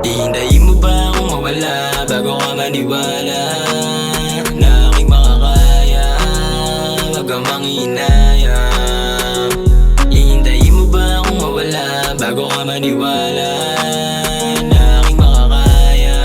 Hihintayin mo ba akong mawala bago ka maniwala na aking makakaya? Wag kang manghinayang. Hihintayin mo ba akong mawala bago ka maniwala na aking makakaya?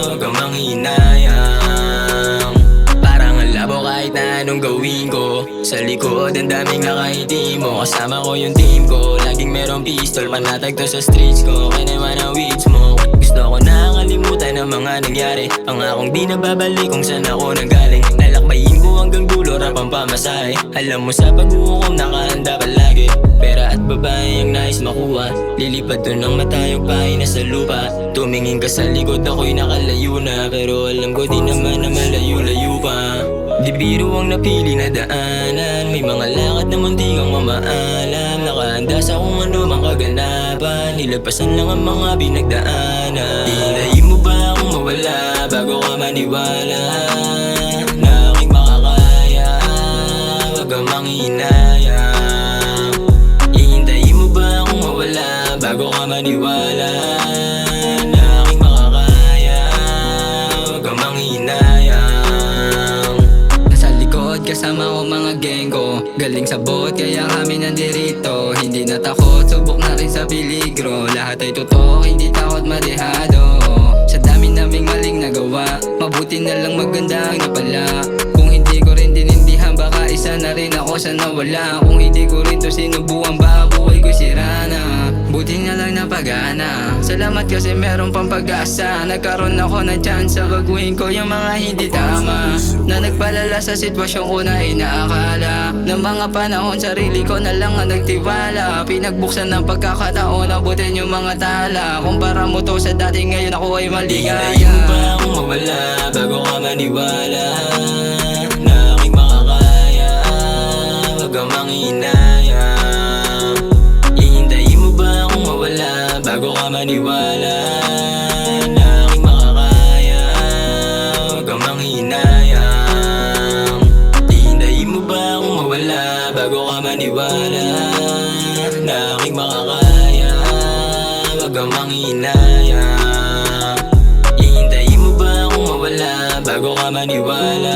Wag kang manghinayang. Parang ang labo kahit na anong gawin ko. Sa likod ang daming nakahiti mo. Kasama ko yung team ko. Laging merong pistol, panatag to sa streets ko. Kaya naman ang weeds mo. Gusto ko nakakalimutan ang mga nangyari. Pangakong di nababalik kung saan ako nanggaling. Lalakbayin ko hanggang dulo, rap ang pamasahe. Alam mo sa pag-uukom nakahanda palagi. Pera at babae ang nais makuha. Lilipad to ng matayong pahina sa lupa. Tumingin ka sa likod, ako'y nakalayo na. Pero alam ko di naman na malayo-layo pa. Di biro ang napili na daanan. May mga lakad na mundi kang mamaalam. Nakahanda sa kung ano mang kaganapan. Nilagpasan lang ang mga binagdaanan. Hihintayin mo ba akong mawala bago ka maniwala na aking makakaya? Wag kang manghinayang. Hihintayin mo ba akong mawala bago ka maniwala na aking makakaya? Wag kang manghinayang. Kasama ko mga gang ko, galing sa bot kaya kami nandirito. Hindi na takot, subok na rin sa peligro. Lahat ay totoo, hindi takot madehado. Sa dami naming maling nagawa, mabuti na lang maganda ang napala. Kung hindi ko rin dinindihan, baka isa na rin ako sa nawala. Kung hindi ko rin to sinubukan, baka buhay ko sira na. Buti na lang napagana. Salamat kasi meron pang pag-asa. Nagkaroon ako ng chance, baguhin ko yung mga hindi tama. Na nagpalala sa sitwasyon ko na inaakala. Ng mga panahon sarili ko na lang ang nagtiwala. Pinagbuksan ng pagkakataon, abutin yung mga tala. Kumpara mo to sa dati, ngayon ako ay maligaya. Hihintayin mo ba akong mawala bago ka maniwala na aking makakaya? Wag kang manghinayang. Hihintayin mo ba akong mawala bago ka maniwala na aking makakaya? Wag kang manghinayang. Hihintayin mo ba akong mawala bago ka maniwala na aking makakaya? Wag kang manghinayang. Hihintayin mo ba akong mawala bago ka maniwala